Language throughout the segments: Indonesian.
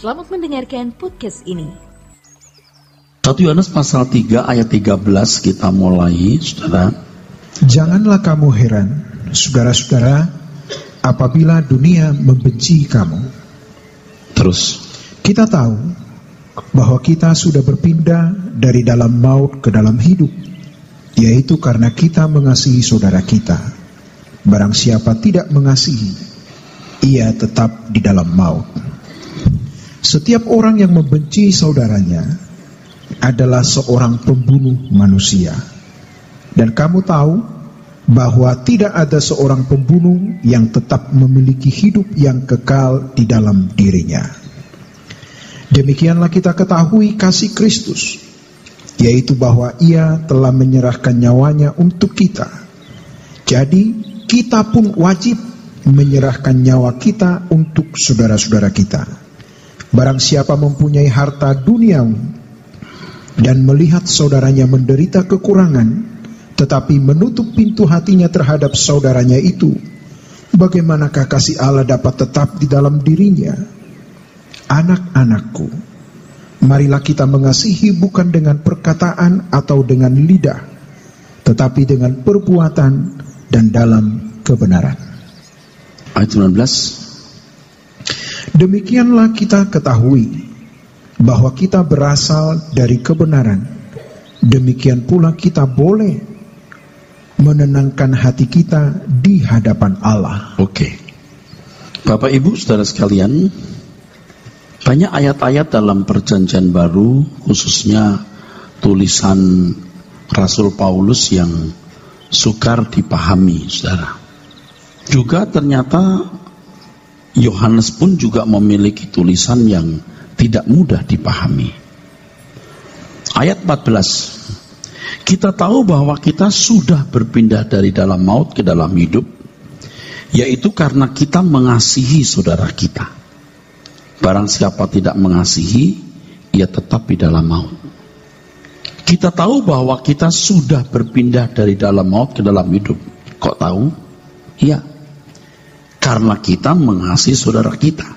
Selamat mendengarkan podcast ini. 1 Yohanes pasal 3 ayat 13 kita mulai, saudara. Janganlah kamu heran, saudara-saudara, apabila dunia membenci kamu. Terus, kita tahu bahwa kita sudah berpindah dari dalam maut ke dalam hidup, yaitu karena kita mengasihi saudara kita. Barang siapa tidak mengasihi, ia tetap di dalam maut. Setiap orang yang membenci saudaranya adalah seorang pembunuh manusia. Dan kamu tahu bahwa tidak ada seorang pembunuh yang tetap memiliki hidup yang kekal di dalam dirinya. Demikianlah kita ketahui kasih Kristus, yaitu bahwa Ia telah menyerahkan nyawanya untuk kita. Jadi kita pun wajib menyerahkan nyawa kita untuk saudara-saudara kita. Barang siapa mempunyai harta duniawi dan melihat saudaranya menderita kekurangan, tetapi menutup pintu hatinya terhadap saudaranya itu, bagaimanakah kasih Allah dapat tetap di dalam dirinya? Anak-anakku, marilah kita mengasihi bukan dengan perkataan atau dengan lidah, tetapi dengan perbuatan dan dalam kebenaran. Ayat 19. Demikianlah kita ketahui bahwa kita berasal dari kebenaran. Demikian pula kita boleh menenangkan hati kita di hadapan Allah. Oke. Bapak Ibu saudara sekalian, banyak ayat-ayat dalam Perjanjian Baru, khususnya tulisan Rasul Paulus yang sukar dipahami, saudara. Juga ternyata Yohanes pun juga memiliki tulisan yang tidak mudah dipahami. Ayat 14. Kita tahu bahwa kita sudah berpindah dari dalam maut ke dalam hidup, yaitu karena kita mengasihi saudara kita. Barang siapa tidak mengasihi, ia tetap di dalam maut. Kita tahu bahwa kita sudah berpindah dari dalam maut ke dalam hidup. Kok tahu? Iya. Karena kita mengasihi saudara kita.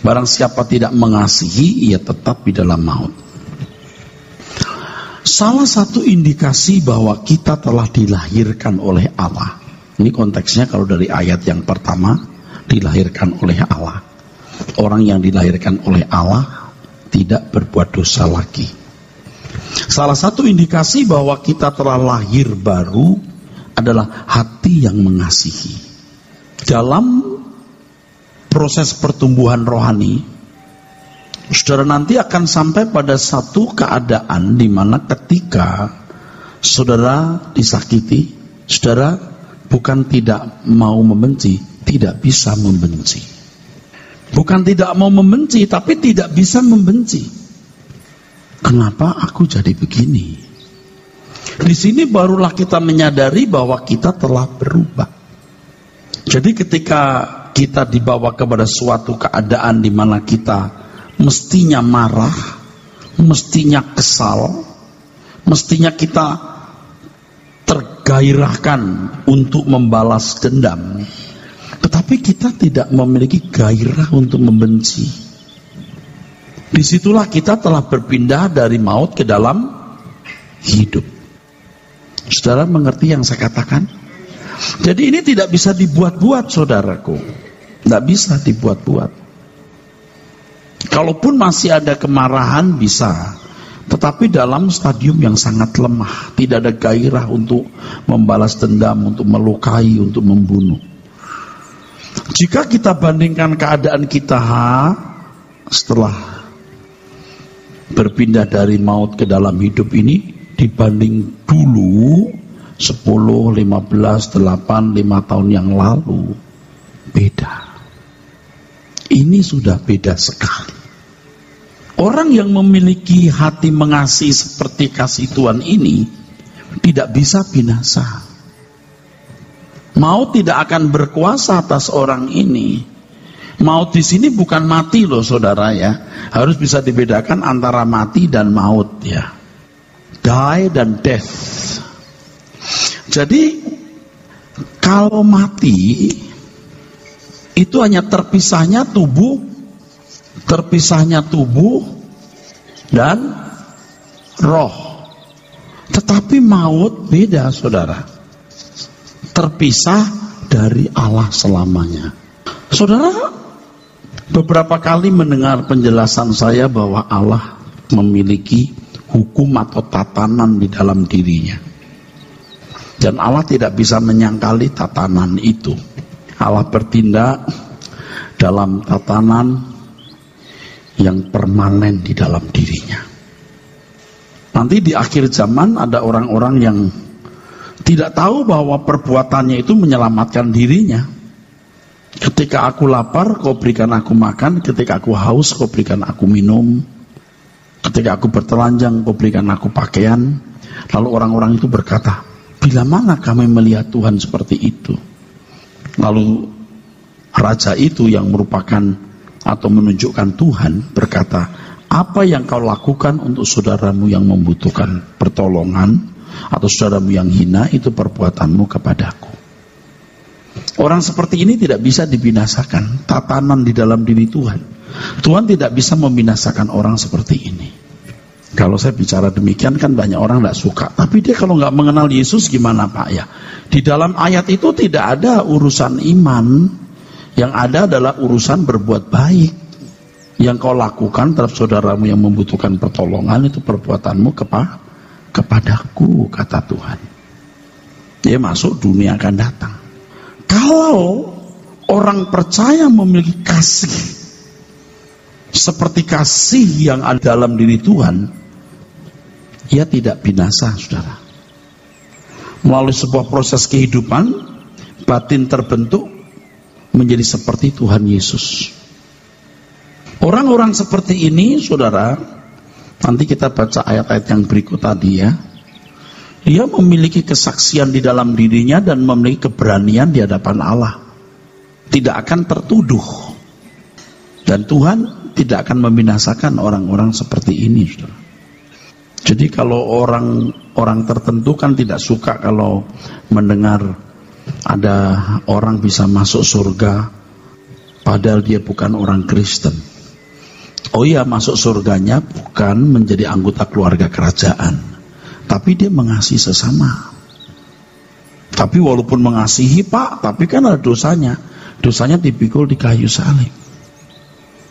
Barang siapa tidak mengasihi, ia tetap di dalam maut. Salah satu indikasi bahwa kita telah dilahirkan oleh Allah. Ini konteksnya kalau dari ayat yang pertama, dilahirkan oleh Allah. Orang yang dilahirkan oleh Allah tidak berbuat dosa lagi. Salah satu indikasi bahwa kita telah lahir baru adalah hati yang mengasihi. Dalam proses pertumbuhan rohani, saudara nanti akan sampai pada satu keadaan di mana ketika saudara disakiti, saudara bukan tidak mau membenci, tidak bisa membenci. Bukan tidak mau membenci, tapi tidak bisa membenci. Kenapa aku jadi begini? Di sini barulah kita menyadari bahwa kita telah berubah. Jadi ketika kita dibawa kepada suatu keadaan di mana kita mestinya marah, mestinya kesal, mestinya kita tergairahkan untuk membalas dendam, tetapi kita tidak memiliki gairah untuk membenci. Disitulah kita telah berpindah dari maut ke dalam hidup. Saudara mengerti yang saya katakan? Jadi ini tidak bisa dibuat-buat, saudaraku. Tidak bisa dibuat-buat. Kalaupun masih ada kemarahan bisa, tetapi dalam stadium yang sangat lemah. Tidak ada gairah untuk membalas dendam, untuk melukai, untuk membunuh. Jika kita bandingkan keadaan kita setelah berpindah dari maut ke dalam hidup ini, dibanding dulu 10, 15, 8, 5 tahun yang lalu, beda. Ini sudah beda sekali. Orang yang memiliki hati mengasihi seperti kasih Tuhan ini tidak bisa binasa. Maut tidak akan berkuasa atas orang ini. Maut di sini bukan mati loh, saudara ya. Harus bisa dibedakan antara mati dan maut ya. Die dan death. Jadi kalau mati itu hanya terpisahnya tubuh terpisahnya tubuh dan roh. Tetapi maut beda, saudara. Terpisah dari Allah selamanya. Saudara, beberapa kali mendengar penjelasan saya bahwa Allah memiliki hukum atau tatanan di dalam dirinya. Dan Allah tidak bisa menyangkali tatanan itu. Allah bertindak dalam tatanan yang permanen di dalam dirinya. Nanti di akhir zaman ada orang-orang yang tidak tahu bahwa perbuatannya itu menyelamatkan dirinya. Ketika aku lapar, kau berikan aku makan. Ketika aku haus, kau berikan aku minum. Ketika aku bertelanjang, kau berikan aku pakaian. Lalu orang-orang itu berkata, bila mana kami melihat Tuhan seperti itu? Lalu raja itu yang merupakan atau menunjukkan Tuhan berkata, apa yang kau lakukan untuk saudaramu yang membutuhkan pertolongan atau saudaramu yang hina, itu perbuatanmu kepadaku. Orang seperti ini tidak bisa dibinasakan. Tatanan di dalam diri Tuhan. Tuhan tidak bisa membinasakan orang seperti ini. Kalau saya bicara demikian kan banyak orang tidak suka. Tapi dia kalau nggak mengenal Yesus gimana Pak ya? Di dalam ayat itu tidak ada urusan iman. Yang ada adalah urusan berbuat baik. Yang kau lakukan terhadap saudaramu yang membutuhkan pertolongan, itu perbuatanmu kepadaku, kata Tuhan. Dia masuk, dunia akan datang. Kalau orang percaya memiliki kasih seperti kasih yang ada dalam diri Tuhan, ia tidak binasa, saudara. Melalui sebuah proses kehidupan, batin terbentuk menjadi seperti Tuhan Yesus. Orang-orang seperti ini, saudara, nanti kita baca ayat-ayat yang berikut tadi ya. Dia memiliki kesaksian di dalam dirinya dan memiliki keberanian di hadapan Allah. Tidak akan tertuduh. Dan Tuhan tidak akan membinasakan orang-orang seperti ini, saudara. Jadi kalau orang tertentu kan tidak suka kalau mendengar ada orang bisa masuk surga padahal dia bukan orang Kristen. Oh iya, masuk surganya bukan menjadi anggota keluarga kerajaan, tapi dia mengasihi sesama. Tapi walaupun mengasihi Pak, tapi kan ada dosanya. Dosanya dipikul di kayu salib.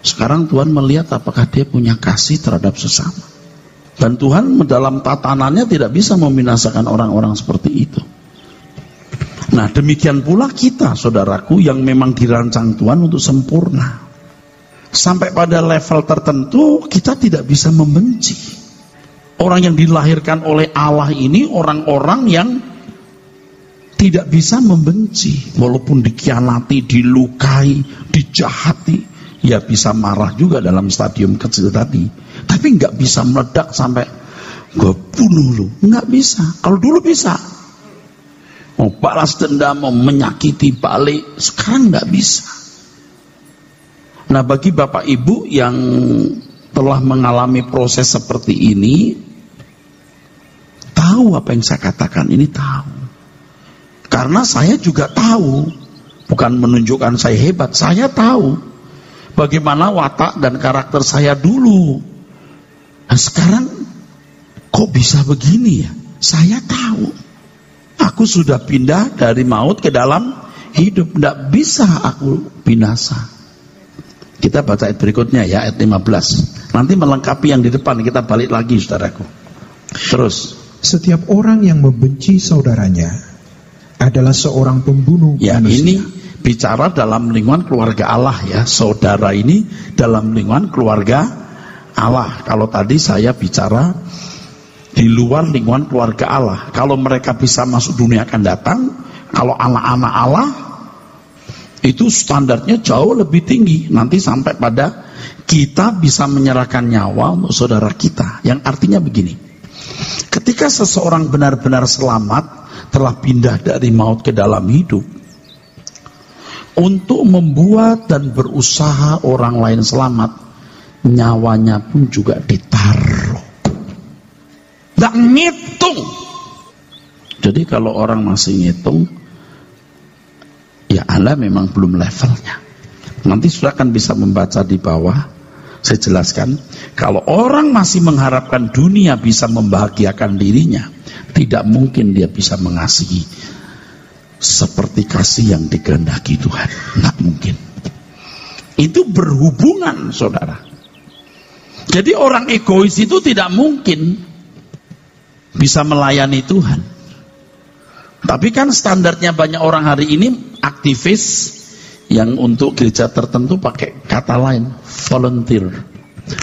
Sekarang Tuhan melihat apakah dia punya kasih terhadap sesama. Dan Tuhan dalam tatanannya tidak bisa membinasakan orang-orang seperti itu. Nah demikian pula kita, saudaraku, yang memang dirancang Tuhan untuk sempurna. Sampai pada level tertentu kita tidak bisa membenci. Orang yang dilahirkan oleh Allah ini orang-orang yang tidak bisa membenci. Walaupun dikhianati, dilukai, dijahati, ya bisa marah juga dalam stadium kecil tadi. Tapi nggak bisa meledak sampai gue bunuh lu, nggak bisa. Kalau dulu bisa, mau balas dendam, mau menyakiti balik, sekarang nggak bisa. Nah bagi Bapak Ibu yang telah mengalami proses seperti ini, tahu apa yang saya katakan ini, tahu. Karena saya juga tahu, bukan menunjukkan saya hebat, saya tahu bagaimana watak dan karakter saya dulu. Nah sekarang kok bisa begini ya? Saya tahu. Aku sudah pindah dari maut ke dalam hidup. Tidak bisa aku binasa. Kita baca ayat berikutnya ya, ayat 15. Nanti melengkapi yang di depan, kita balik lagi saudaraku. Terus. Setiap orang yang membenci saudaranya adalah seorang pembunuh ya, manusia. Ini bicara dalam lingkungan keluarga Allah ya. Saudara ini dalam lingkungan keluarga Allah. Kalau tadi saya bicara di luar lingkungan keluarga Allah. Kalau mereka bisa masuk dunia akan datang, kalau anak-anak Allah itu standarnya jauh lebih tinggi. Nanti sampai pada kita bisa menyerahkan nyawa untuk saudara kita. Yang artinya begini, ketika seseorang benar-benar selamat, telah pindah dari maut ke dalam hidup, untuk membuat dan berusaha orang lain selamat, nyawanya pun juga ditaruh. Nggak ngitung. Jadi kalau orang masih ngitung, ya Anda memang belum levelnya. Nanti sudah akan bisa membaca di bawah Saya jelaskan, kalau orang masih mengharapkan dunia bisa membahagiakan dirinya, tidak mungkin dia bisa mengasihi seperti kasih yang dikehendaki Tuhan. Nggak mungkin. Itu berhubungan, saudara. Jadi orang egois itu tidak mungkin bisa melayani Tuhan. Tapi kan standarnya banyak orang hari ini aktivis yang untuk gereja tertentu pakai kata lain,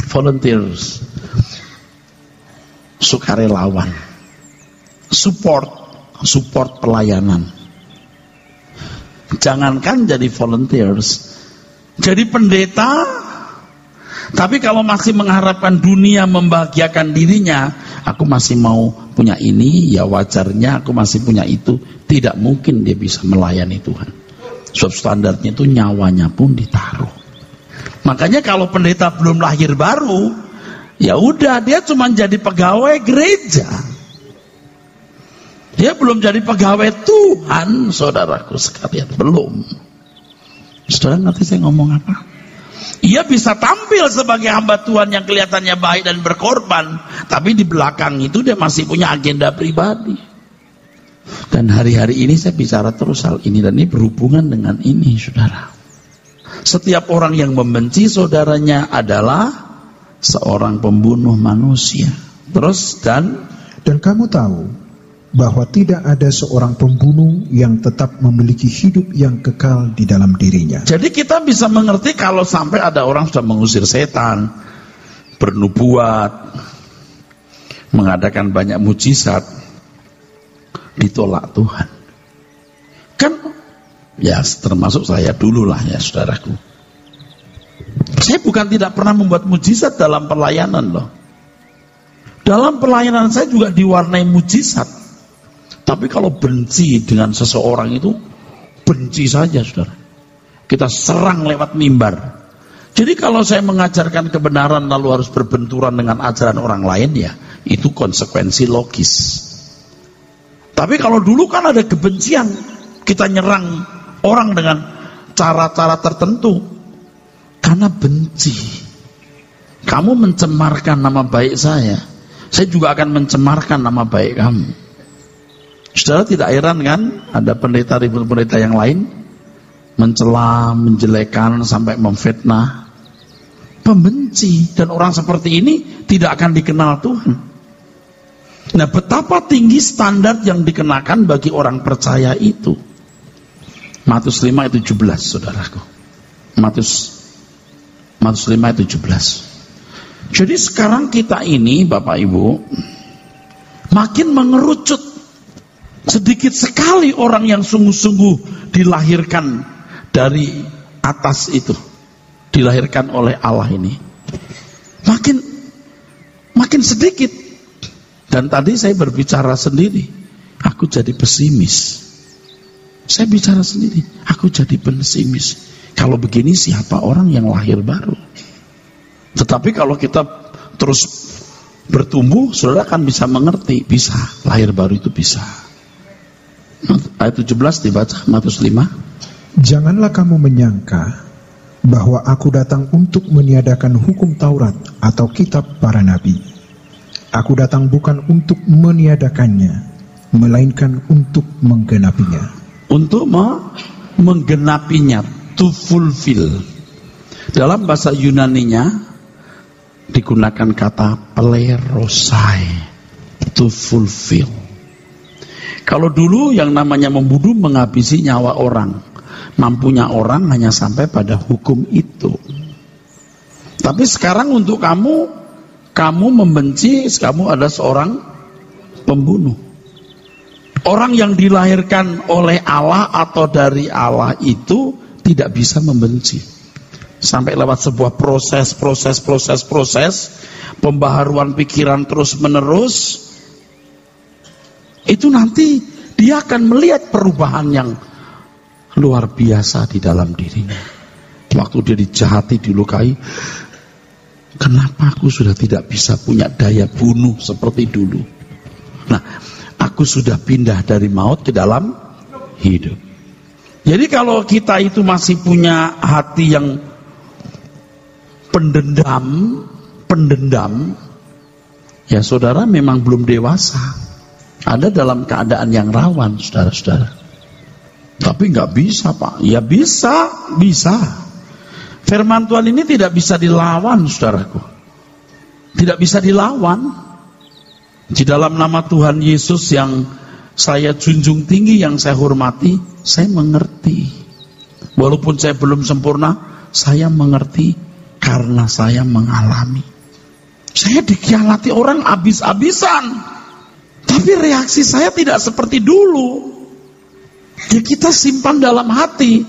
volunteers, sukarelawan, support pelayanan. Jangankan jadi volunteers, jadi pendeta, tapi kalau masih mengharapkan dunia membahagiakan dirinya, aku masih mau punya ini, ya wajarnya aku masih punya itu. Tidak mungkin dia bisa melayani Tuhan. Sebab standarnya itu nyawanya pun ditaruh. Makanya kalau pendeta belum lahir baru, ya udah dia cuma jadi pegawai gereja. Dia belum jadi pegawai Tuhan, saudaraku sekalian, belum. Saudara ngerti saya ngomong apa? Ia bisa tampil sebagai hamba Tuhan yang kelihatannya baik dan berkorban, tapi di belakang itu dia masih punya agenda pribadi. Dan hari-hari ini saya bicara terus hal ini, dan ini berhubungan dengan ini, saudara. Setiap orang yang membenci saudaranya adalah seorang pembunuh manusia. Terus dan kamu tahu bahwa tidak ada seorang pembunuh yang tetap memiliki hidup yang kekal di dalam dirinya. Jadi kita bisa mengerti kalau sampai ada orang sudah mengusir setan, bernubuat, mengadakan banyak mujizat, ditolak Tuhan. Kan ya termasuk saya dulu lah ya, saudaraku. Saya bukan tidak pernah membuat mujizat dalam pelayanan loh. Dalam pelayanan saya juga diwarnai mujizat. Tapi kalau benci dengan seseorang itu, benci saja, saudara. Kita serang lewat mimbar. Jadi kalau saya mengajarkan kebenaran lalu harus berbenturan dengan ajaran orang lain, ya itu konsekuensi logis. Tapi kalau dulu kan ada kebencian, kita nyerang orang dengan cara-cara tertentu karena benci. Kamu mencemarkan nama baik saya juga akan mencemarkan nama baik kamu. Saudara tidak heran kan ada pendeta yang lain mencela, menjelekan sampai memfitnah, pembenci, dan orang seperti ini tidak akan dikenal Tuhan. Nah, betapa tinggi standar yang dikenakan bagi orang percaya itu. Matius 5 ayat 17, saudaraku. Matius 5 ayat 17. Jadi sekarang kita ini, Bapak Ibu, makin mengerucut. Sedikit sekali orang yang sungguh-sungguh dilahirkan dari atas itu, dilahirkan oleh Allah ini. Makin sedikit. Dan tadi saya berbicara sendiri, aku jadi pesimis. Saya bicara sendiri, aku jadi pesimis. Kalau begini siapa orang yang lahir baru? Tetapi kalau kita terus bertumbuh, saudara akan bisa mengerti, bisa, lahir baru itu bisa. Ayat 17 dibaca, Matius 5. Janganlah kamu menyangka bahwa aku datang untuk meniadakan hukum Taurat atau kitab para nabi. Aku datang bukan untuk meniadakannya, melainkan untuk menggenapinya. Untuk menggenapinya, to fulfill. Dalam bahasa Yunaninya digunakan kata plerosai, to fulfill. Kalau dulu yang namanya membunuh menghabisi nyawa orang, mampunya orang hanya sampai pada hukum itu. Tapi sekarang untuk kamu membenci, kamu adalah seorang pembunuh. Orang yang dilahirkan oleh Allah atau dari Allah itu tidak bisa membenci. Sampai lewat sebuah proses, pembaharuan pikiran terus menerus, itu nanti dia akan melihat perubahan yang luar biasa di dalam dirinya. Waktu dia dijahati, dilukai, kenapa aku sudah tidak bisa punya daya bunuh seperti dulu? Nah, aku sudah pindah dari maut ke dalam hidup. Jadi kalau kita itu masih punya hati yang pendendam, ya saudara memang belum dewasa. Ada dalam keadaan yang rawan, saudara-saudara. Tapi nggak bisa, Pak. Ya bisa. Firman Tuhan ini tidak bisa dilawan, saudaraku. Tidak bisa dilawan. Di dalam nama Tuhan Yesus yang saya junjung tinggi, yang saya hormati, saya mengerti. Walaupun saya belum sempurna, saya mengerti karena saya mengalami. Saya dikhianati orang habis-habisan. Tapi reaksi saya tidak seperti dulu. Ya kita simpan dalam hati.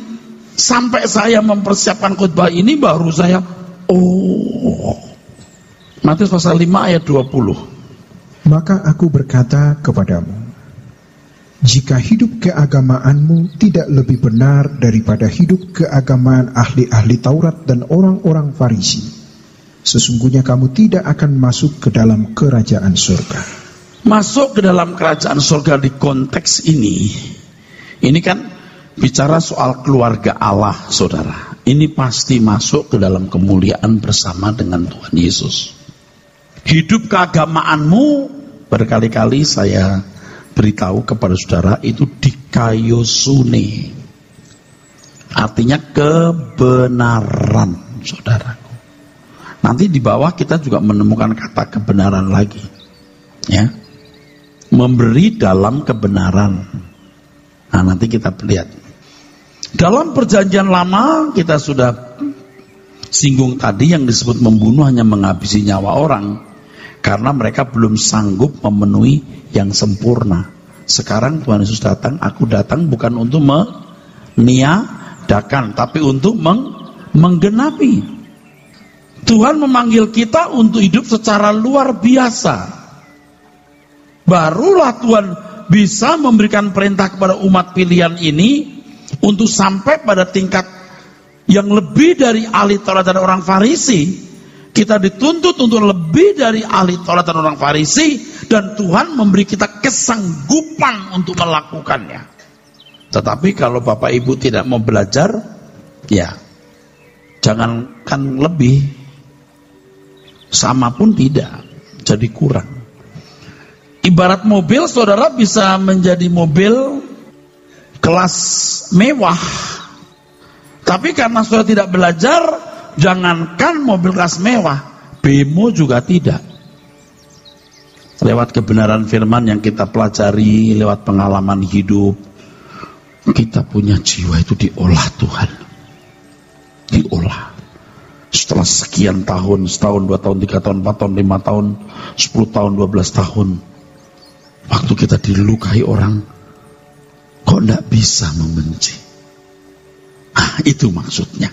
Sampai saya mempersiapkan khotbah ini baru saya, Matius pasal 5 ayat 20. Maka aku berkata kepadamu, jika hidup keagamaanmu tidak lebih benar daripada hidup keagamaan ahli-ahli Taurat dan orang-orang Farisi, sesungguhnya kamu tidak akan masuk ke dalam kerajaan surga. Masuk ke dalam kerajaan surga di konteks ini kan bicara soal keluarga Allah, saudara. Ini pasti masuk ke dalam kemuliaan bersama dengan Tuhan Yesus. Hidup keagamaanmu, berkali-kali saya beritahu kepada saudara, itu dikaiosune. Artinya kebenaran, saudaraku. Nanti di bawah kita juga menemukan kata kebenaran lagi. Ya. Memberi dalam kebenaran. Nah, nanti kita lihat. Dalam perjanjian lama kita sudah singgung tadi, yang disebut membunuh hanya menghabisi nyawa orang. Karena mereka belum sanggup memenuhi yang sempurna. Sekarang Tuhan Yesus datang, aku datang bukan untuk meniadakan, tapi untuk menggenapi. Tuhan memanggil kita untuk hidup secara luar biasa. Barulah Tuhan bisa memberikan perintah kepada umat pilihan ini untuk sampai pada tingkat yang lebih dari ahli Taurat dan orang Farisi. Kita dituntut untuk lebih dari ahli Taurat dan orang Farisi, dan Tuhan memberi kita kesanggupan untuk melakukannya. Tetapi kalau Bapak Ibu tidak mau belajar, ya jangankan lebih, sama pun tidak, jadi kurang. Ibarat mobil, saudara bisa menjadi mobil kelas mewah, tapi karena saudara tidak belajar, jangankan mobil kelas mewah, bemo juga tidak. Lewat kebenaran firman yang kita pelajari, lewat pengalaman hidup, kita punya jiwa itu diolah Tuhan. Diolah. Setelah sekian tahun, setahun, 2 tahun, 3 tahun, 4 tahun, 5 tahun, 10 tahun, 12 tahun, waktu kita dilukai orang, kok enggak bisa membenci? Itu maksudnya.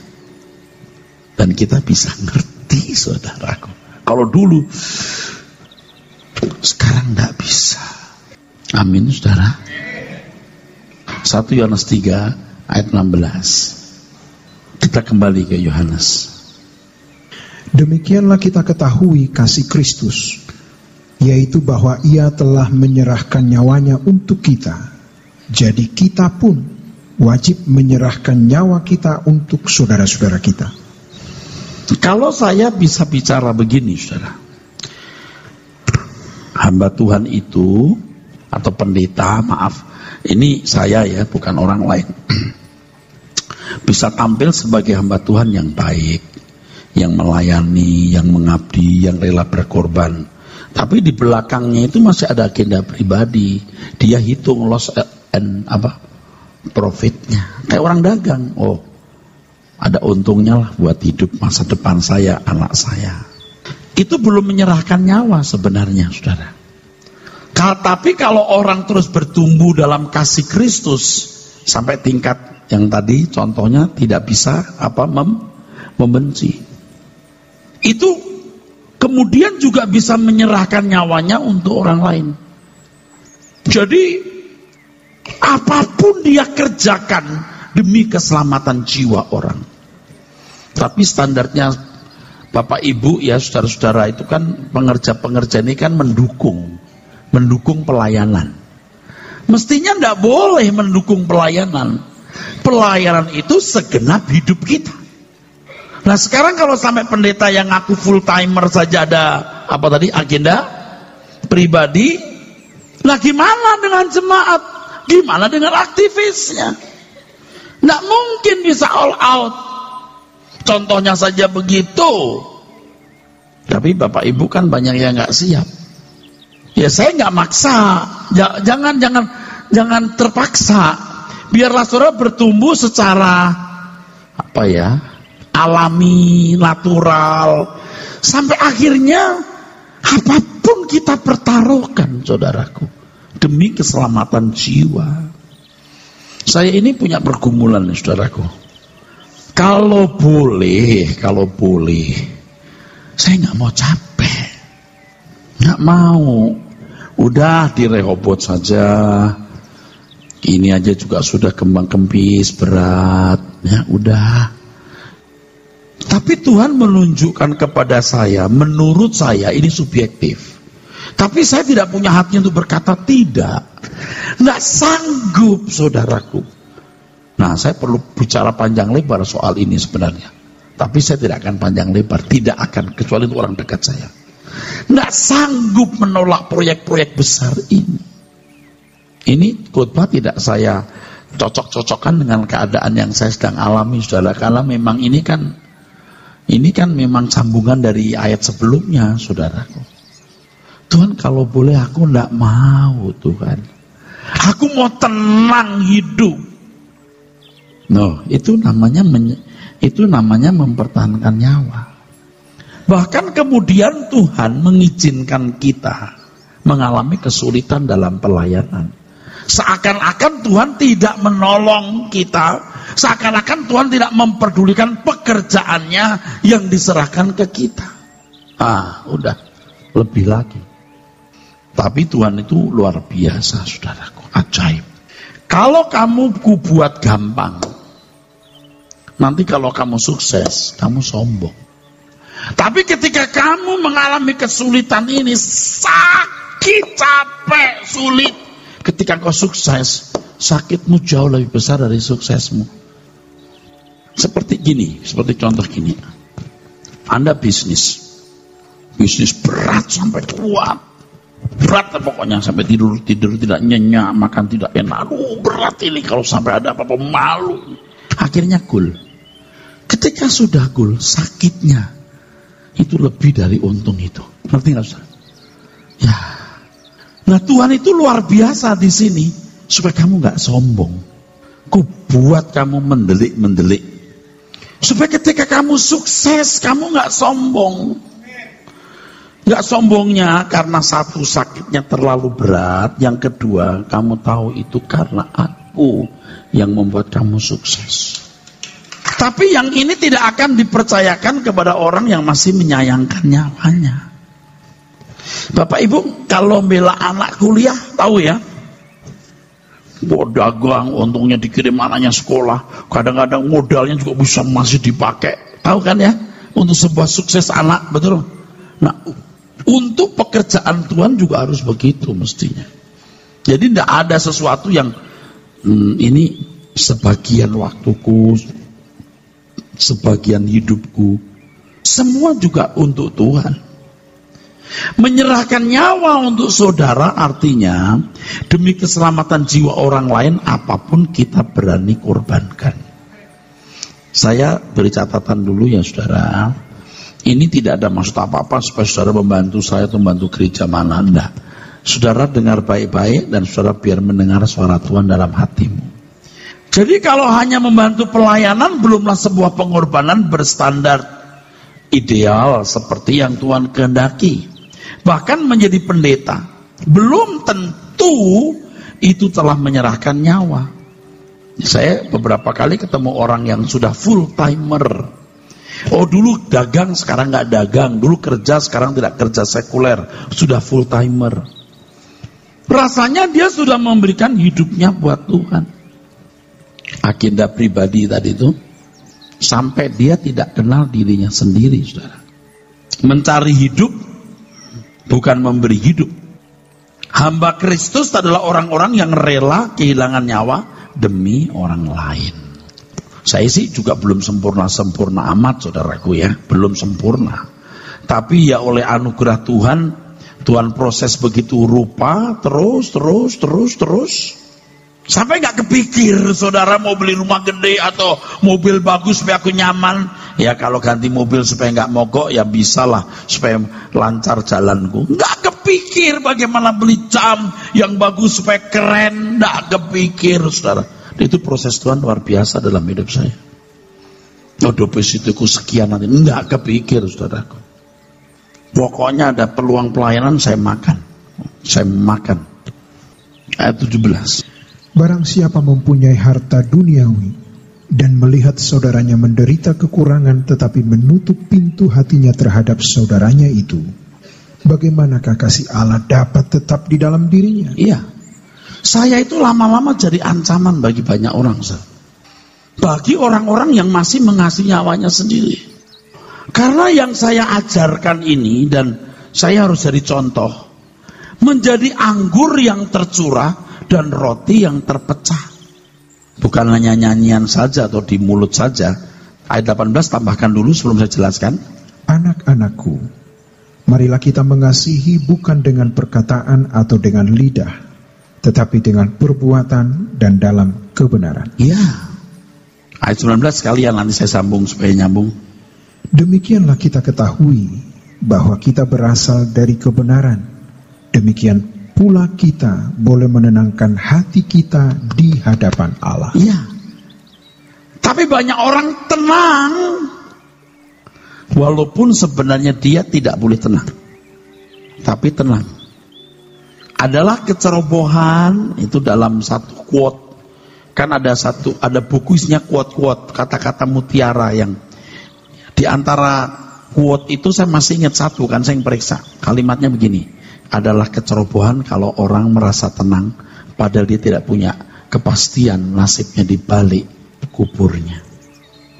Dan kita bisa ngerti, saudaraku. Kalau dulu, sekarang enggak bisa. Amin, saudara. 1 Yohanes 3 ayat 16. Kita kembali ke Yohanes. Demikianlah kita ketahui kasih Kristus, yaitu bahwa Ia telah menyerahkan nyawanya untuk kita. Jadi kita pun wajib menyerahkan nyawa kita untuk saudara-saudara kita. Kalau saya bisa bicara begini, saudara, hamba Tuhan itu, atau pendeta, maaf, ini saya ya, bukan orang lain, bisa tampil sebagai hamba Tuhan yang baik, yang melayani, yang mengabdi, yang rela berkorban. Tapi di belakangnya itu masih ada agenda pribadi. Dia hitung loss and profitnya. Kayak orang dagang. Oh, ada untungnya lah buat hidup masa depan saya, anak saya. Itu belum menyerahkan nyawa sebenarnya, saudara. Tapi kalau orang terus bertumbuh dalam kasih Kristus sampai tingkat yang tadi contohnya tidak bisa membenci, itu kemudian juga bisa menyerahkan nyawanya untuk orang lain. Jadi apapun dia kerjakan demi keselamatan jiwa orang. Tapi standarnya Bapak Ibu ya, saudara-saudara, itu kan pengerja-pengerja ini kan mendukung pelayanan. Mestinya tidak boleh mendukung pelayanan. Pelayanan itu segenap hidup kita. Nah sekarang kalau sampai pendeta yang ngaku full timer saja ada apa tadi agenda pribadi, nah gimana dengan jemaat? Gimana dengan aktivisnya? Nggak mungkin bisa all out. Contohnya saja begitu. Tapi Bapak Ibu kan banyak yang nggak siap. Ya saya nggak maksa. Jangan terpaksa. Biarlah saudara bertumbuh secara apa ya? Alami, natural, sampai akhirnya apapun kita pertaruhkan, saudaraku, demi keselamatan jiwa. Saya ini punya pergumulan, saudaraku. Kalau boleh, saya nggak mau capek, nggak mau. Udah di Rehoboth saja. Ini aja juga sudah kembang kempis, berat, ya udah. Tapi Tuhan menunjukkan kepada saya, menurut saya ini subjektif. Tapi saya tidak punya hati untuk berkata tidak. Nggak sanggup, saudaraku. Nah, saya perlu bicara panjang lebar soal ini sebenarnya. Tapi saya tidak akan panjang lebar, tidak akan, kecuali untuk orang dekat saya. Nggak sanggup menolak proyek-proyek besar ini. Ini khotbah tidak saya cocok-cocokkan dengan keadaan yang saya sedang alami, saudara. Karena memang ini kan memang sambungan dari ayat sebelumnya, saudaraku. Tuhan kalau boleh aku enggak mau, Tuhan. Aku mau tenang hidup. No, itu namanya mempertahankan nyawa. Bahkan kemudian Tuhan mengizinkan kita mengalami kesulitan dalam pelayanan. Seakan-akan Tuhan tidak menolong kita, seakan-akan Tuhan tidak memperdulikan pekerjaannya yang diserahkan ke kita. Udah, lebih lagi. Tapi Tuhan itu luar biasa, saudaraku, ajaib. Kalau kamu kubuat gampang, nanti kalau kamu sukses, kamu sombong. Tapi ketika kamu mengalami kesulitan ini, sakit, capek, sulit, ketika kau sukses, sakitmu jauh lebih besar dari suksesmu. Seperti gini, seperti contoh gini. Anda bisnis berat sampai kuat. Berat pokoknya sampai tidur tidak nyenyak, makan tidak enak. Berat ini kalau sampai ada apa-apa malu. Akhirnya goal. Ketika sudah goal, sakitnya itu lebih dari untung itu. Ngerti nggak, Ustaz? Ya. Nah Tuhan itu luar biasa di sini supaya kamu nggak sombong. Ku buat kamu mendelik. Supaya ketika kamu sukses kamu nggak sombong. Nggak sombongnya karena satu, sakitnya terlalu berat. Yang kedua, kamu tahu itu karena aku yang membuat kamu sukses. Tapi yang ini tidak akan dipercayakan kepada orang yang masih menyayangkan nyawanya. Bapak Ibu, kalau bela anak kuliah, tahu ya? Dagang, untungnya dikirim anaknya sekolah. Kadang-kadang modalnya juga bisa masih dipakai. Tahu kan ya? Untuk sebuah sukses anak, betul? Nah, untuk pekerjaan Tuhan juga harus begitu mestinya. Jadi tidak ada sesuatu yang ini sebagian waktuku, sebagian hidupku. Semua juga untuk Tuhan. Menyerahkan nyawa untuk saudara artinya demi keselamatan jiwa orang lain apapun kita berani korbankan. Saya beri catatan dulu ya saudara. Ini tidak ada maksud apa-apa supaya saudara membantu saya atau membantu gereja mana, enggak. Saudara dengar baik-baik dan saudara biar mendengar suara Tuhan dalam hatimu. Jadi kalau hanya membantu pelayanan belumlah sebuah pengorbanan berstandar ideal seperti yang Tuhan kehendaki. Bahkan menjadi pendeta belum tentu itu telah menyerahkan nyawa. Saya beberapa kali ketemu orang yang sudah full timer. Oh dulu dagang sekarang nggak dagang, dulu kerja sekarang tidak kerja sekuler, sudah full timer. Rasanya dia sudah memberikan hidupnya buat Tuhan. Agenda pribadi tadi itu sampai dia tidak kenal dirinya sendiri, saudara. Mencari hidup bukan memberi hidup. Hamba Kristus adalah orang-orang yang rela kehilangan nyawa demi orang lain. Saya sih juga belum sempurna amat saudaraku ya, belum sempurna. Tapi ya oleh anugerah Tuhan, Tuhan proses begitu rupa terus. Sampai gak kepikir saudara mau beli rumah gede atau mobil bagus supaya aku nyaman. Ya kalau ganti mobil supaya gak mogok ya bisa lah, supaya lancar jalanku. Gak kepikir bagaimana beli jam yang bagus supaya keren. Gak kepikir saudara. Itu proses Tuhan luar biasa dalam hidup saya. Depositoku sekian nanti. Gak kepikir saudaraku. Pokoknya ada peluang pelayanan saya makan. Ayat 17. Barang siapa mempunyai harta duniawi dan melihat saudaranya menderita kekurangan tetapi menutup pintu hatinya terhadap saudaranya itu, bagaimanakah kasih Allah dapat tetap di dalam dirinya? Iya, saya itu lama-lama jadi ancaman bagi banyak orang, bagi orang-orang yang masih mengasihi nyawanya sendiri. Karena yang saya ajarkan ini, dan saya harus jadi contoh, menjadi anggur yang tercurah dan roti yang terpecah. Bukan hanya nyanyian saja atau di mulut saja. Ayat 18 tambahkan dulu sebelum saya jelaskan. Anak-anakku, marilah kita mengasihi bukan dengan perkataan atau dengan lidah, tetapi dengan perbuatan dan dalam kebenaran. Iya. Ayat 19 sekalian nanti saya sambung supaya nyambung. Demikianlah kita ketahui bahwa kita berasal dari kebenaran. Demikian pula kita boleh menenangkan hati kita di hadapan Allah. Iya. Tapi banyak orang tenang, walaupun sebenarnya dia tidak boleh tenang. Tapi tenang. Adalah kecerobohan itu dalam satu quote. Kan ada buku isinya quote-quote, kata-kata mutiara yang di antara quote itu saya masih ingat satu, kan saya yang periksa. Kalimatnya begini. Adalah kecerobohan kalau orang merasa tenang padahal dia tidak punya kepastian nasibnya di balik kuburnya.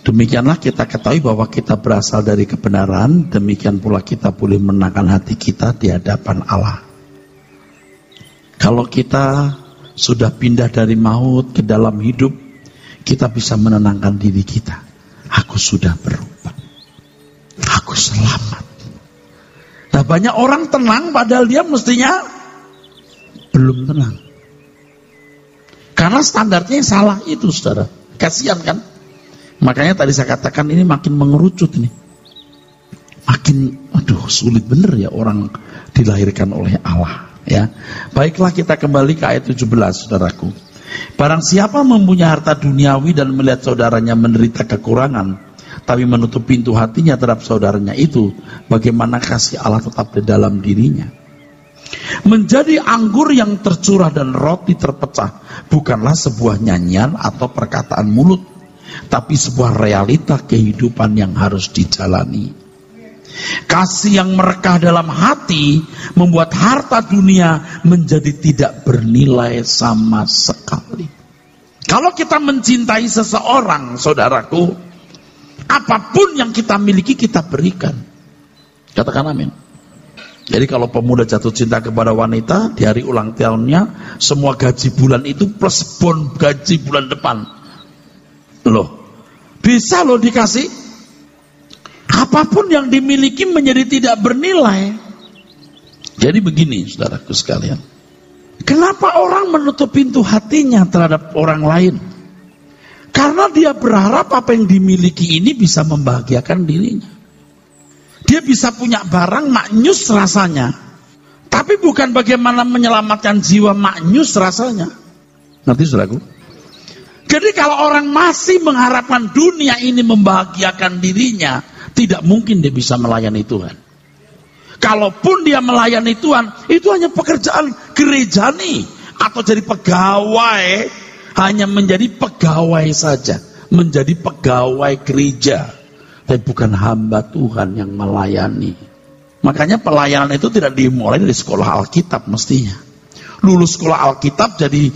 Demikianlah kita ketahui bahwa kita berasal dari kebenaran, demikian pula kita boleh menenangkan hati kita di hadapan Allah. Kalau kita sudah pindah dari maut ke dalam hidup, kita bisa menenangkan diri kita. Aku sudah berubah. Aku selamat. Nah banyak orang tenang padahal dia mestinya belum tenang. Karena standarnya salah itu saudara. Kasihan kan. Makanya tadi saya katakan ini makin mengerucut nih. Makin sulit bener ya orang dilahirkan oleh Allah ya. Baiklah kita kembali ke ayat 17 saudaraku. Barang siapa mempunyai harta duniawi dan melihat saudaranya menderita kekurangan tapi menutup pintu hatinya terhadap saudaranya itu, bagaimana kasih Allah tetap di dalam dirinya? Menjadi anggur yang tercurah dan roti terpecah bukanlah sebuah nyanyian atau perkataan mulut, tapi sebuah realita kehidupan yang harus dijalani. Kasih yang merekah dalam hati membuat harta dunia menjadi tidak bernilai sama sekali. Kalau kita mencintai seseorang, saudaraku, apapun yang kita miliki kita berikan. Katakan amin. Jadi kalau pemuda jatuh cinta kepada wanita, di hari ulang tahunnya semua gaji bulan itu plus bon gaji bulan depan. Loh, bisa loh dikasih. Apapun yang dimiliki menjadi tidak bernilai. Jadi begini saudaraku sekalian. Kenapa orang menutup pintu hatinya terhadap orang lain? Karena dia berharap apa yang dimiliki ini bisa membahagiakan dirinya. Dia bisa punya barang maknyus rasanya, tapi bukan bagaimana menyelamatkan jiwa maknyus rasanya. Ngerti saudaraku? Jadi kalau orang masih mengharapkan dunia ini membahagiakan dirinya, tidak mungkin dia bisa melayani Tuhan. Kalaupun dia melayani Tuhan, itu hanya pekerjaan gereja nih, atau jadi pegawai. Hanya menjadi pegawai saja, menjadi pegawai gereja, tapi bukan hamba Tuhan yang melayani. Makanya pelayanan itu tidak dimulai dari sekolah Alkitab mestinya. Lulus sekolah Alkitab jadi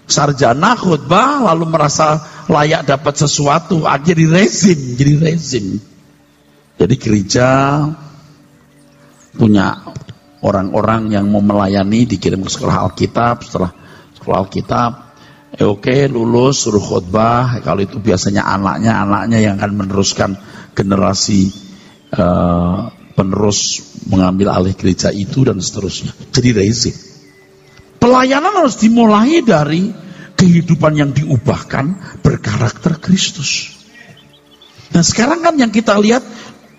sarjana khutbah, lalu merasa layak dapat sesuatu, akhirnya jadi rezim. Jadi gereja punya orang-orang yang mau melayani, dikirim ke sekolah Alkitab. Setelah sekolah Alkitab Oke, lulus, suruh khotbah. Kalau itu biasanya anaknya yang akan meneruskan generasi penerus mengambil alih gereja itu dan seterusnya. Jadi rezim. Pelayanan harus dimulai dari kehidupan yang diubahkan berkarakter Kristus. Nah sekarang kan yang kita lihat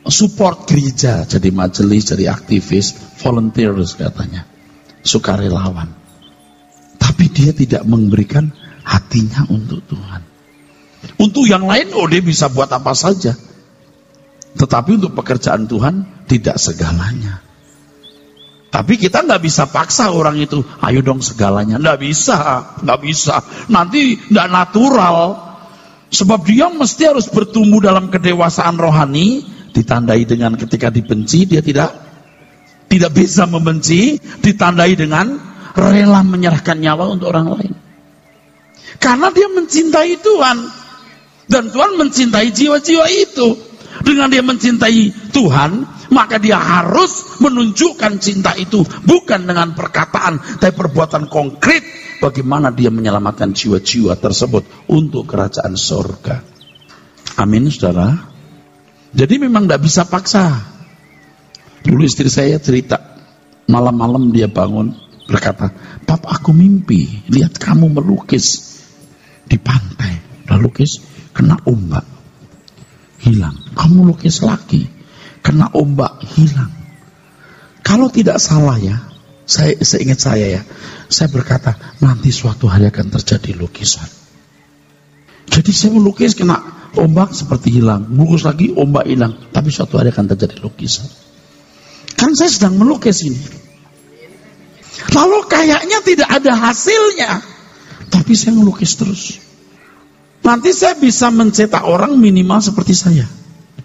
support gereja, jadi majelis, jadi aktivis, volunteers katanya, sukarelawan. Tapi dia tidak memberikan hatinya untuk Tuhan. Untuk yang lain, dia bisa buat apa saja. Tetapi untuk pekerjaan Tuhan, tidak segalanya. Tapi kita nggak bisa paksa orang itu, ayo dong segalanya. Nggak bisa. Nanti nggak natural. Sebab dia mesti harus bertumbuh dalam kedewasaan rohani, ditandai dengan ketika dibenci, dia tidak bisa membenci, ditandai dengan rela menyerahkan nyawa untuk orang lain. Karena dia mencintai Tuhan. Dan Tuhan mencintai jiwa-jiwa itu. Dengan dia mencintai Tuhan, maka dia harus menunjukkan cinta itu. Bukan dengan perkataan, tapi perbuatan konkret. Bagaimana dia menyelamatkan jiwa-jiwa tersebut untuk kerajaan surga. Amin, saudara. Jadi memang tidak bisa paksa. Dulu istri saya cerita, malam-malam dia bangun, berkata, "Papa, aku mimpi, lihat kamu melukis di pantai." Udah lukis, kena ombak, hilang. Kamu lukis lagi, kena ombak, hilang. Kalau tidak salah ya, seingat saya ya, saya berkata, nanti suatu hari akan terjadi lukisan. Jadi saya melukis, kena ombak seperti hilang, melukis lagi, ombak hilang. Tapi suatu hari akan terjadi lukisan. Kan saya sedang melukis ini. Lalu kayaknya tidak ada hasilnya, tapi saya melukis terus. Nanti saya bisa mencetak orang minimal seperti saya.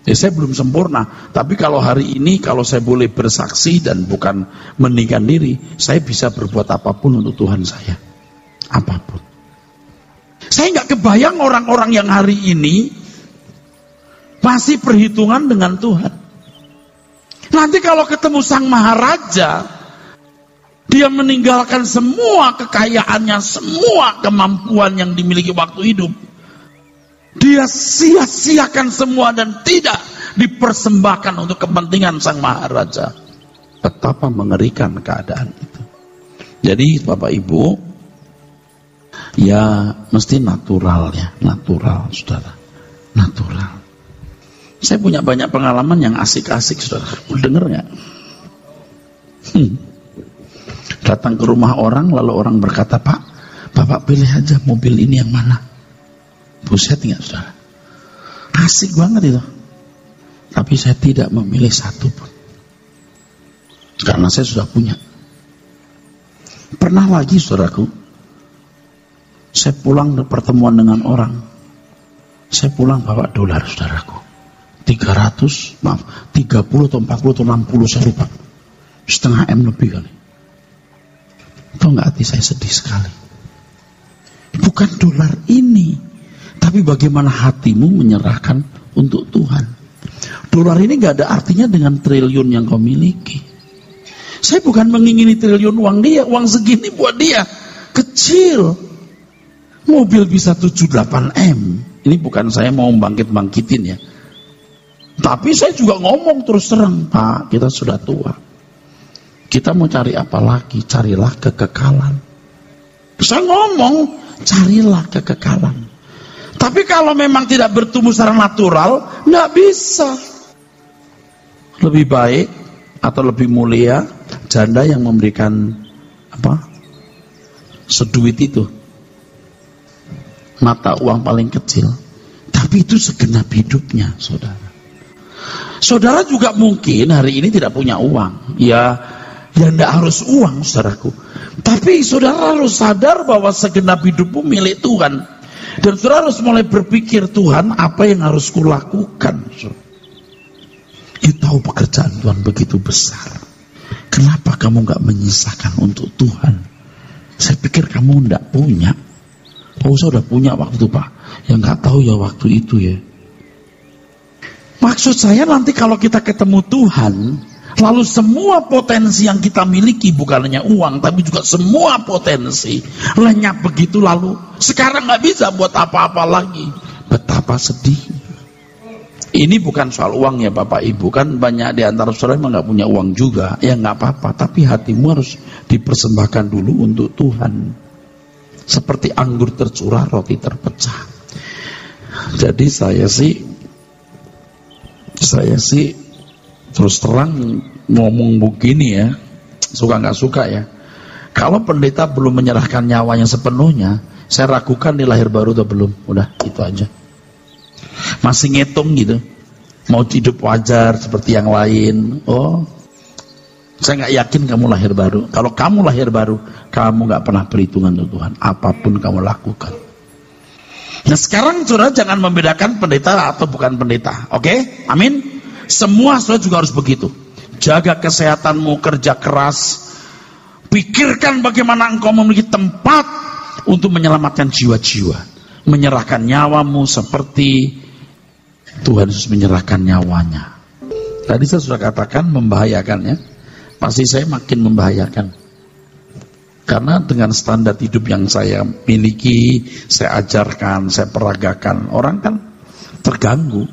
Saya belum sempurna, tapi kalau hari ini, kalau saya boleh bersaksi dan bukan meninggikan diri, saya bisa berbuat apapun untuk Tuhan saya. Apapun. Saya nggak kebayang orang-orang yang hari ini masih perhitungan dengan Tuhan. Nanti kalau ketemu Sang Maharaja, dia meninggalkan semua kekayaannya, semua kemampuan yang dimiliki waktu hidup. Dia sia-siakan semua dan tidak dipersembahkan untuk kepentingan Sang Maharaja. Betapa mengerikan keadaan itu. Jadi Bapak Ibu, ya mesti natural ya, natural saudara, natural. Saya punya banyak pengalaman yang asik-asik saudara, dengar nggak? Datang ke rumah orang, lalu orang berkata, "Pak, Bapak pilih aja mobil ini yang mana?" Buset nggak saudara? Asik banget itu. Tapi saya tidak memilih satu pun. Karena saya sudah punya. Pernah lagi saudaraku, saya pulang ke pertemuan dengan orang. Saya pulang bawa dolar saudaraku. 30 atau 40 atau 60 saya lupa. Setengah M lebih kali. Tahu nggak, hati saya sedih sekali. Bukan dolar ini, tapi bagaimana hatimu menyerahkan untuk Tuhan. Dolar ini gak ada artinya dengan triliun yang kau miliki. Saya bukan mengingini triliun uang dia, uang segini buat dia kecil. Mobil bisa 7-8 M. Ini bukan saya mau bangkit-bangkitin ya. Tapi saya juga ngomong terus terang, Pak, kita sudah tua. Kita mau cari apa lagi? Carilah kekekalan. Saya ngomong, carilah kekekalan. Tapi kalau memang tidak bertumbuh secara natural, nggak bisa. Lebih baik atau lebih mulia janda yang memberikan seduit itu, mata uang paling kecil. Tapi itu segenap hidupnya, saudara. Saudara juga mungkin hari ini tidak punya uang. Ya nggak harus uang, saudaraku. Tapi saudara harus sadar bahwa segenap hidupmu milik Tuhan. Dan saudara harus mulai berpikir, Tuhan, apa yang harus kulakukan? Tahu pekerjaan Tuhan begitu besar. Kenapa kamu gak menyisakan untuk Tuhan? Saya pikir kamu gak punya. Oh, saya udah punya waktu itu, Pak. Yang gak tahu ya waktu itu ya. Maksud saya nanti kalau kita ketemu Tuhan, Lalu semua potensi yang kita miliki, bukan hanya uang, tapi juga semua potensi lenyap begitu lalu. Sekarang nggak bisa buat apa-apa lagi. Betapa sedih. Ini bukan soal uang ya Bapak Ibu, kan banyak di antara saudara memang nggak punya uang juga, ya nggak apa-apa. Tapi hatimu harus dipersembahkan dulu untuk Tuhan. Seperti anggur tercurah, roti terpecah. Jadi saya sih terus terang ngomong begini ya, suka nggak suka ya. Kalau pendeta belum menyerahkan nyawanya sepenuhnya, saya ragukan nih lahir baru atau belum. Udah itu aja. Masih ngitung gitu, mau hidup wajar seperti yang lain. Oh, saya nggak yakin kamu lahir baru. Kalau kamu lahir baru, kamu nggak pernah perhitungan untuk Tuhan. Apapun kamu lakukan. Nah sekarang saudara jangan membedakan pendeta atau bukan pendeta. Oke? Amin. Semua saudara juga harus begitu. Jaga kesehatanmu, kerja keras. Pikirkan bagaimana engkau memiliki tempat untuk menyelamatkan jiwa-jiwa. Menyerahkan nyawamu seperti Tuhan Yesus menyerahkan nyawanya. Tadi saya sudah katakan membahayakan ya. Pasti saya makin membahayakan. Karena dengan standar hidup yang saya miliki, saya ajarkan, saya peragakan, orang kan terganggu.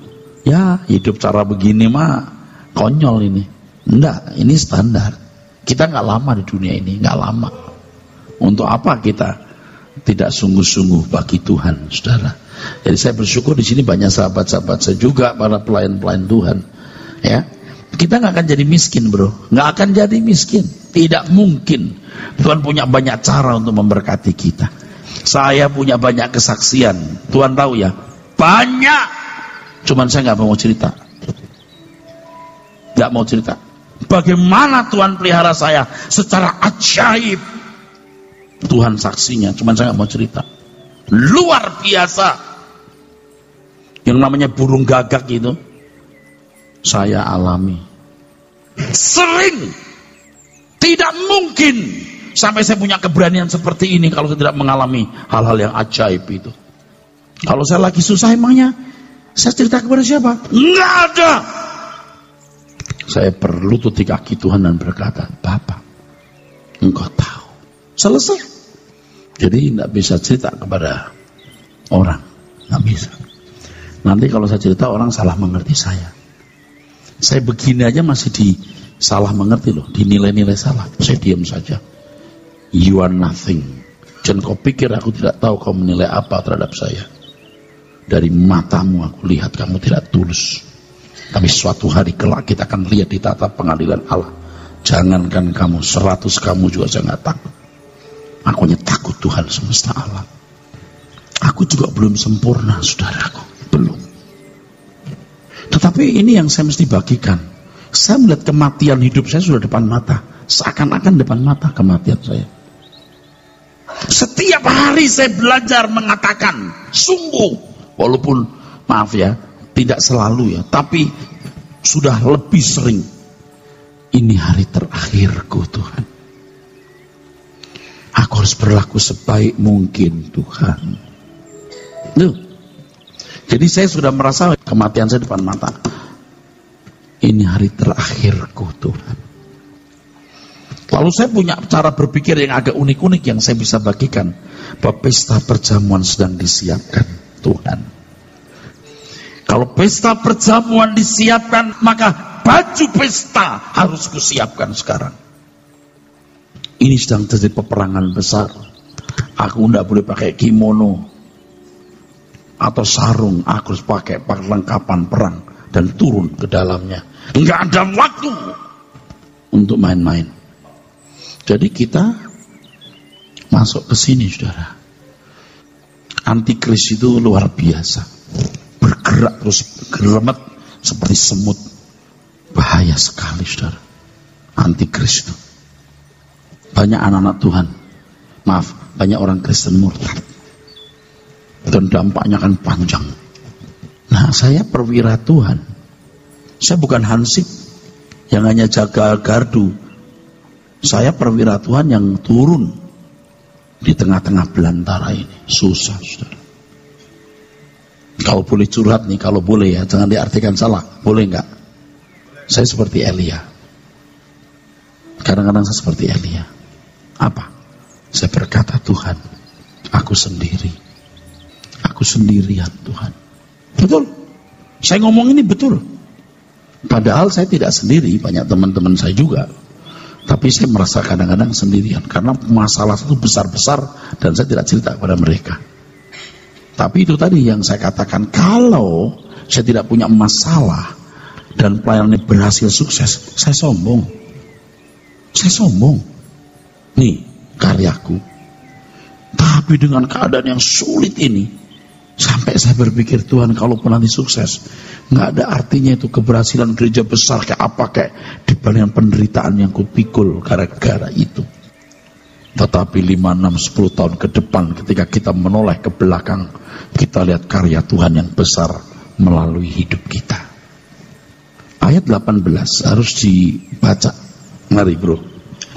Ya hidup cara begini mah konyol ini. Enggak, ini standar. Kita nggak lama di dunia ini, nggak lama. Untuk apa kita tidak sungguh-sungguh bagi Tuhan, saudara? Jadi saya bersyukur di sini banyak sahabat-sahabat saya juga, para pelayan-pelayan Tuhan. Ya, kita nggak akan jadi miskin, bro. Nggak akan jadi miskin. Tidak mungkin. Tuhan punya banyak cara untuk memberkati kita. Saya punya banyak kesaksian. Tuhan tahu ya, banyak. Cuman saya nggak mau cerita. Nggak mau cerita. Bagaimana Tuhan pelihara saya secara ajaib. Tuhan saksinya, cuman saya nggak mau cerita. Luar biasa. Yang namanya burung gagak itu saya alami. Sering. Tidak mungkin sampai saya punya keberanian seperti ini kalau saya tidak mengalami hal-hal yang ajaib itu. Kalau saya lagi susah emangnya saya cerita kepada siapa? Nggak ada. Saya berlutut di kaki Tuhan dan berkata, Bapak, Engkau tahu. Selesai. Jadi tidak bisa cerita kepada orang. Tidak bisa. Nanti kalau saya cerita orang salah mengerti saya. Saya begini aja masih salah mengerti loh. Dinilai-nilai salah. Saya diam saja. You are nothing. Jangan kau pikir aku tidak tahu kau menilai apa terhadap saya. Dari matamu aku lihat kamu tidak tulus. Tapi suatu hari kelak kita akan lihat di tata pengadilan Allah. Jangankan kamu, 100 kamu juga saya nggak takut. Aku hanya takut Tuhan semesta alam. Aku juga belum sempurna, saudaraku. Belum. Tetapi ini yang saya mesti bagikan. Saya melihat kematian hidup saya sudah depan mata. Seakan-akan depan mata kematian saya. Setiap hari saya belajar mengatakan, sungguh, walaupun maaf ya, tidak selalu ya, tapi sudah lebih sering. Ini hari terakhirku Tuhan. Aku harus berlaku sebaik mungkin Tuhan. Loh. Jadi saya sudah merasa kematian saya depan mata. Ini hari terakhirku Tuhan. Lalu saya punya cara berpikir yang agak unik-unik yang saya bisa bagikan. Bahwa pesta perjamuan sedang disiapkan Tuhan. Kalau pesta perjamuan disiapkan, maka baju pesta harus kusiapkan sekarang. Ini sedang terjadi peperangan besar. Aku tidak boleh pakai kimono atau sarung. Aku harus pakai perlengkapan perang dan turun ke dalamnya. Enggak ada waktu untuk main-main. Jadi kita masuk ke sini, saudara. Antikris itu luar biasa. Bergerak terus geremet seperti semut. Bahaya sekali, saudara. Antikris itu. Banyak anak-anak Tuhan, maaf, banyak orang Kristen murtad. Dan dampaknya akan panjang. Nah, saya perwira Tuhan. Saya bukan hansip yang hanya jaga gardu. Saya perwira Tuhan yang turun di tengah-tengah belantara ini. Susah, saudara. Kalau boleh curhat nih, kalau boleh ya, jangan diartikan salah. Boleh enggak? Saya seperti Elia. Kadang-kadang saya seperti Elia. Apa? Saya berkata, Tuhan, aku sendiri. Aku sendirian, Tuhan. Betul. Saya ngomong ini betul. Padahal saya tidak sendiri, banyak teman-teman saya juga. Tapi saya merasa kadang-kadang sendirian. Karena masalah itu besar-besar dan saya tidak cerita kepada mereka. Tapi itu tadi yang saya katakan, kalau saya tidak punya masalah dan pelayanannya berhasil sukses, saya sombong. Saya sombong. Nih, karyaku. Tapi dengan keadaan yang sulit ini, sampai saya berpikir, Tuhan, kalaupun nanti sukses, nggak ada artinya itu keberhasilan gereja besar kayak apa, kayak dibandingkan penderitaan yang kupikul gara-gara itu. Tetapi 5, 6, 10 tahun ke depan, ketika kita menoleh ke belakang, kita lihat karya Tuhan yang besar melalui hidup kita. Ayat 18 harus dibaca. Mari bro,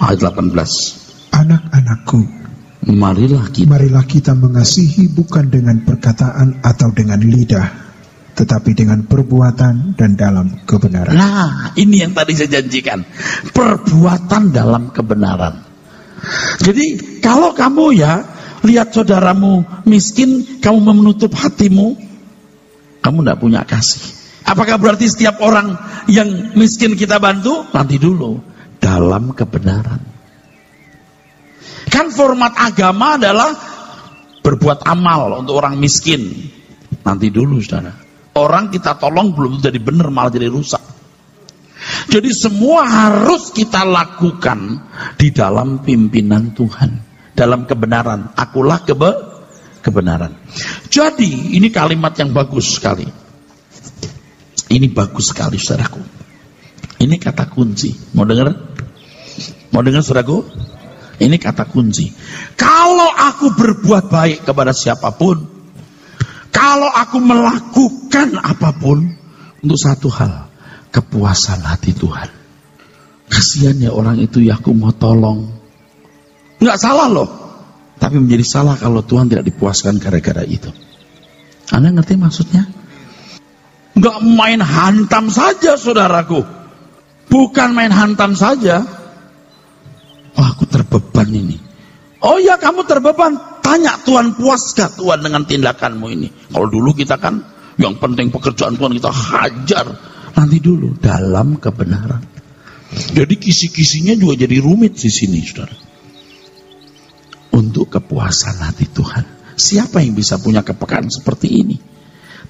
ayat 18. Anak-anakku, marilah kita mengasihi bukan dengan perkataan atau dengan lidah, tetapi dengan perbuatan dan dalam kebenaran. Nah, ini yang tadi saya janjikan. Perbuatan dalam kebenaran. Jadi, kalau kamu lihat saudaramu miskin, kamu menutup hatimu, kamu tidak punya kasih. Apakah berarti setiap orang yang miskin kita bantu? Nanti dulu. Dalam kebenaran. Kan format agama adalah berbuat amal untuk orang miskin. Nanti dulu, saudara. Orang kita tolong belum jadi benar, malah jadi rusak. Jadi semua harus kita lakukan di dalam pimpinan Tuhan, dalam kebenaran. Akulah kebenaran. Jadi ini kalimat yang bagus sekali. Ini bagus sekali, saudaraku. Ini kata kunci. Mau dengar? Mau dengar, saudaraku? Ini kata kunci. Kalau aku berbuat baik kepada siapapun, kalau aku melakukan apapun untuk satu hal, kepuasan hati Tuhan. Kasihan ya orang itu, ya aku mau tolong. Nggak salah loh. Tapi menjadi salah kalau Tuhan tidak dipuaskan gara-gara itu. Anda ngerti maksudnya? Nggak main hantam saja, saudaraku. Bukan main hantam saja. Oh, aku terbeban ini. Oh ya, kamu terbeban. Tanya Tuhan, puaskah Tuhan dengan tindakanmu ini? Kalau dulu kita kan yang penting pekerjaan Tuhan kita hajar. Nanti dulu dalam kebenaran. Jadi kisi-kisinya juga jadi rumit di sini, saudara. Untuk kepuasan hati Tuhan. Siapa yang bisa punya kepekaan seperti ini?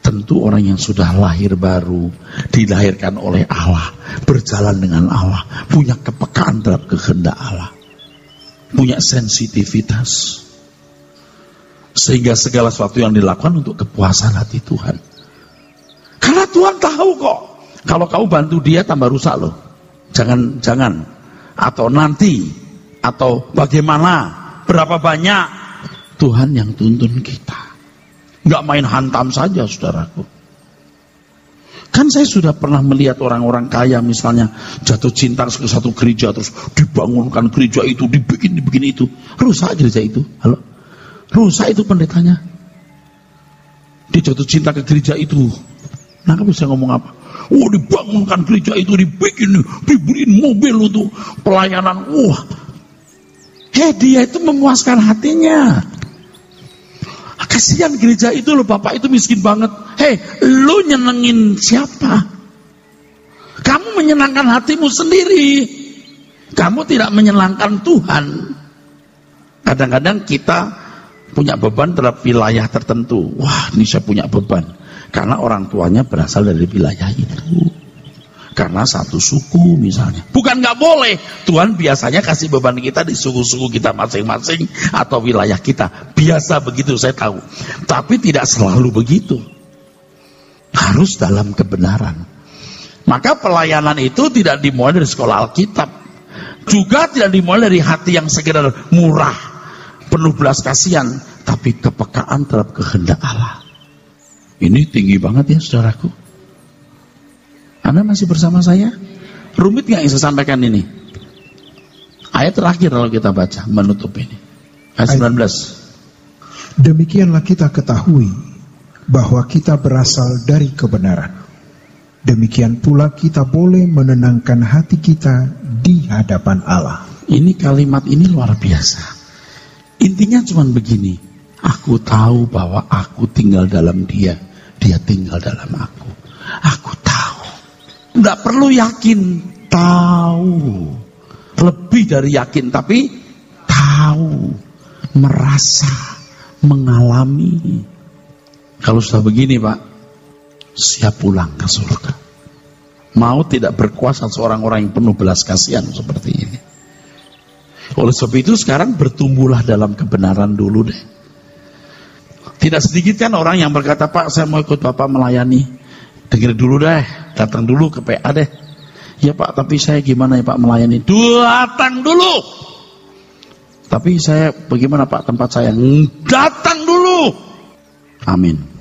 Tentu orang yang sudah lahir baru, dilahirkan oleh Allah, berjalan dengan Allah, punya kepekaan terhadap kehendak Allah, punya sensitivitas, sehingga segala sesuatu yang dilakukan untuk kepuasan hati Tuhan. Karena Tuhan tahu kok, kalau kamu bantu dia tambah rusak loh. Jangan, atau nanti, atau bagaimana, berapa banyak, Tuhan yang tuntun kita. Nggak main hantam saja, saudaraku. Kan saya sudah pernah melihat orang-orang kaya misalnya jatuh cinta ke satu gereja, terus dibangunkan gereja itu, dibikin itu. Rusak gereja itu. Halo? Rusak itu pendetanya. Dia jatuh cinta ke gereja itu. Nah, kamu bisa ngomong apa? Oh, dibangunkan gereja itu, dibeliin mobil untuk pelayanan. Wah. Dia itu memuaskan hatinya. Kasihan gereja itu loh, bapak itu miskin banget. Lu nyenengin siapa? Kamu menyenangkan hatimu sendiri. Kamu tidak menyenangkan Tuhan. Kadang-kadang kita punya beban terhadap wilayah tertentu. Wah, ini saya punya beban. Karena orang tuanya berasal dari wilayah itu. Karena satu suku misalnya. Bukan nggak boleh. Tuhan biasanya kasih beban kita di suku-suku kita masing-masing atau wilayah kita. Biasa begitu, saya tahu. Tapi tidak selalu begitu. Harus dalam kebenaran. Maka pelayanan itu tidak dimulai dari sekolah Alkitab. Juga tidak dimulai dari hati yang sekedar murah, penuh belas kasihan, tapi kepekaan terhadap kehendak Allah. Ini tinggi banget ya, saudaraku. Anda masih bersama saya? Rumit nggak yang saya sampaikan ini? Ayat terakhir kalau kita baca, menutup ini. Ayat 19. Demikianlah kita ketahui bahwa kita berasal dari kebenaran. demikian pula kita boleh menenangkan hati kita di hadapan Allah. Ini kalimat ini luar biasa. Intinya cuma begini, aku tahu bahwa aku tinggal dalam dia, dia tinggal dalam aku. Aku tahu. Nggak perlu yakin, tahu. Lebih dari yakin, tapi tahu, merasa, mengalami. Kalau sudah begini Pak, siap pulang ke surga. Mau tidak berkuasa seorang orang yang penuh belas kasihan seperti ini. Oleh sebab itu sekarang bertumbuhlah dalam kebenaran dulu deh. Tidak sedikit kan orang yang berkata, Pak saya mau ikut Bapak melayani. Dengar dulu deh, datang dulu ke PA deh. Ya Pak, tapi saya gimana ya Pak melayani? Datang dulu. Tapi saya bagaimana Pak tempat saya? Datang dulu. Amin.